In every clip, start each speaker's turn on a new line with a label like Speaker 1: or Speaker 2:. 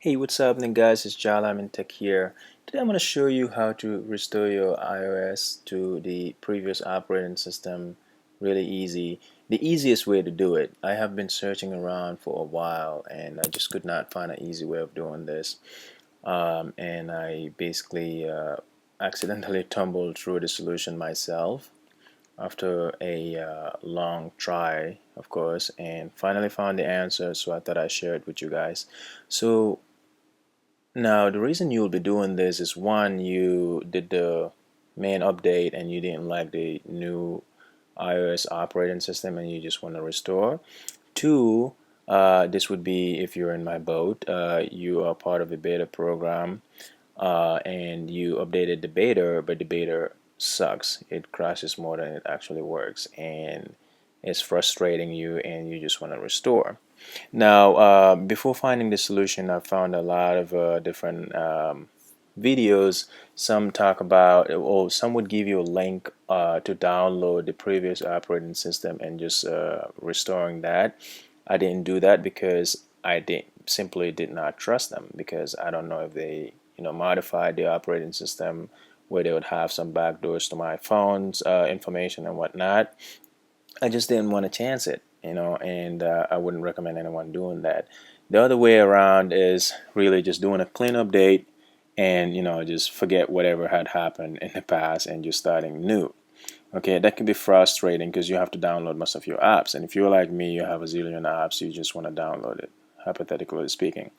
Speaker 1: Hey, what's happening, guys? It's Jalam in Tech here. Today I'm going to show you how to restore your iOS to the previous operating system really easy. The easiest way to do it. I have been searching around for a while and I just could not find an easy way of doing this. And I basically accidentally tumbled through the solution myself after a long try, of course, and finally found the answer. So I thought I'd share it with you guys. So now, the reason you'll be doing this is one, you did the main update and you didn't like the new iOS operating system and you just want to restore. Two, this would be if you're in my boat, you are part of a beta program and you updated the beta, but the beta sucks. It crashes more than it actually works and it's frustrating you and you just want to restore. Now, before finding the solution, I found a lot of different videos. Some talk about, or some would give you a link to download the previous operating system and just restoring that. I didn't do that because simply did not trust them because I don't know if they modified the operating system where they would have some backdoors to my phone's information and whatnot. I just didn't want to chance it, and I wouldn't recommend anyone doing that. The other way around is really just doing a clean update and just forget whatever had happened in the past and just starting new. Okay, that can be frustrating because you have to download most of your apps, and if you're like me, you have a zillion apps, you just want to download it, hypothetically speaking.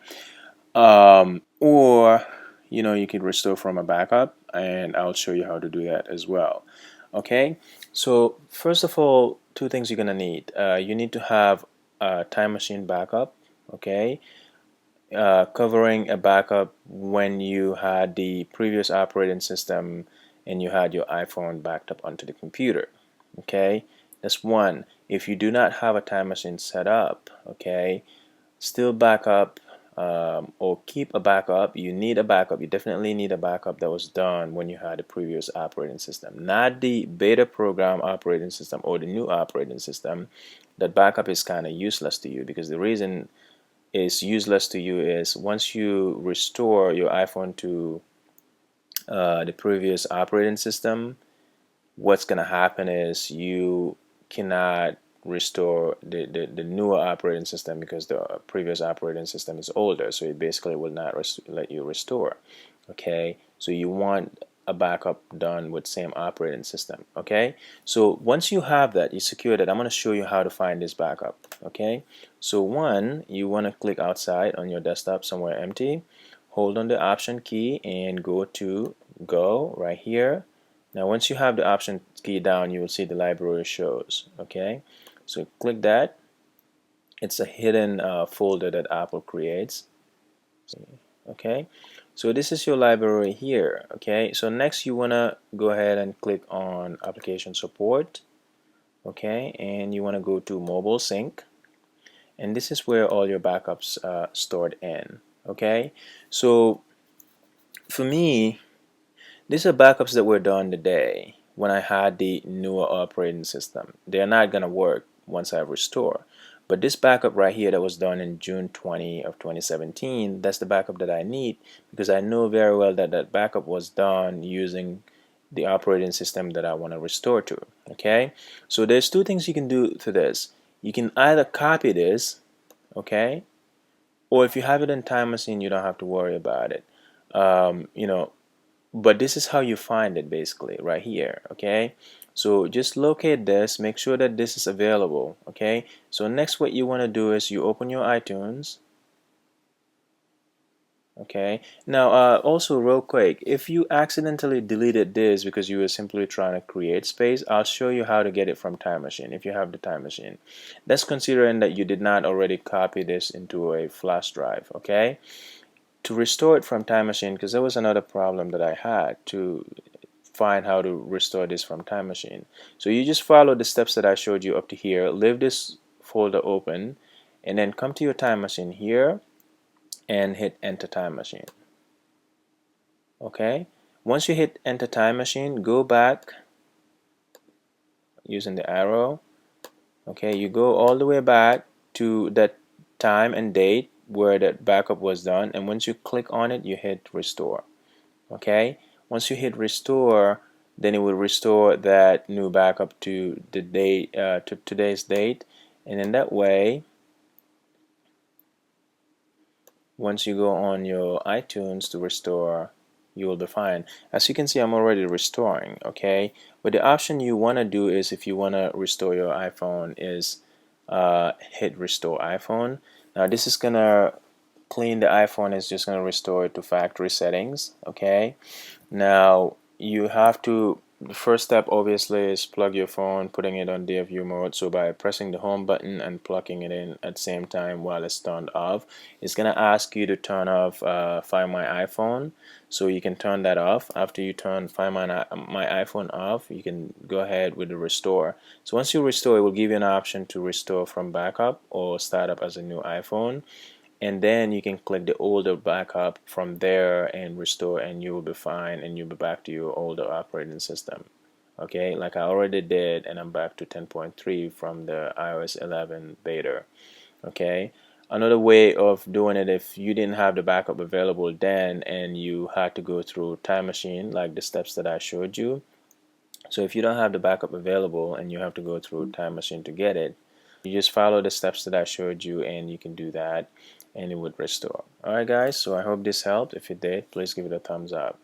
Speaker 1: Or you can restore from a backup, and I'll show you how to do that as well. Okay, so first of all, two things you're gonna need. You need to have a time machine backup. Okay, covering a backup when you had the previous operating system and you had your iPhone backed up onto the computer. Okay, that's one. If you do not have a time machine set up, okay, still backup or keep a backup. You need a backup. You definitely need a backup that was done when you had the previous operating system, not the beta program operating system or the new operating system. That backup is kind of useless to you because the reason it's useless to you is once you restore your iPhone to the previous operating system, what's going to happen is you cannot restore the newer operating system because the previous operating system is older, so it basically will not let you restore. Okay, so you want a backup done with same operating system. Okay, so once you have that, you secure that. I'm going to show you how to find this backup. Okay, so one, you want to click outside on your desktop somewhere empty, hold on the option key and go to go right here. Now once you have the option key down, you will see the library shows. Okay, so click that. It's a hidden folder that Apple creates. Okay, so this is your library here. Okay, so next you want to go ahead and click on application support. Okay, and you want to go to mobile sync, and this is where all your backups stored in. Okay, so for me, these are backups that were done today when I had the newer operating system. They're not going to work once I restore. But this backup right here that was done in June 20 of 2017, that's the backup that I need because I know very well that that backup was done using the operating system that I want to restore to. Okay, so there's two things you can do to this. You can either copy this, okay, or if you have it in Time Machine, you don't have to worry about it. You know, but this is how you find it basically right here. Okay, so just locate this, make sure that this is available. Okay, so next what you want to do is you open your iTunes. Okay, now also real quick, if you accidentally deleted this because you were simply trying to create space, I'll show you how to get it from Time Machine if you have the Time Machine. That's considering that you did not already copy this into a flash drive. Okay, to restore it from Time Machine, because there was another problem that I had to find how to restore this from Time Machine. So you just follow the steps that I showed you up to here, leave this folder open, and then come to your Time Machine here and hit Enter Time Machine. Okay, once you hit Enter Time Machine, go back using the arrow. Okay, you go all the way back to that time and date where that backup was done, and once you click on it, you hit restore. Okay, once you hit restore, then it will restore that new backup to the date, to today's date, and in that way, once you go on your iTunes to restore, you will be fine. As you can see, I'm already restoring. Okay, but the option you want to do is, if you want to restore your iPhone, is hit restore iPhone. Now this is gonna clean the iPhone, is just gonna restore it to factory settings. Okay, now you have to, the first step obviously is plug your phone, putting it on DFU mode. So by pressing the home button and plugging it in at the same time while it's turned off, it's gonna ask you to turn off Find My iPhone. So you can turn that off. After you turn Find My iPhone off, you can go ahead with the restore. So once you restore, it will give you an option to restore from backup or start up as a new iPhone, and then you can click the older backup from there and restore, and you will be fine, and you'll be back to your older operating system. Okay, like I already did, and I'm back to 10.3 from the iOS 11 beta. Okay, another way of doing it, if you didn't have the backup available then and you had to go through Time Machine, like the steps that I showed you. So if you don't have the backup available and you have to go through Time Machine to get it, you just follow the steps that I showed you, and you can do that, and it would restore. Alright guys, so I hope this helped. If it did, please give it a thumbs up.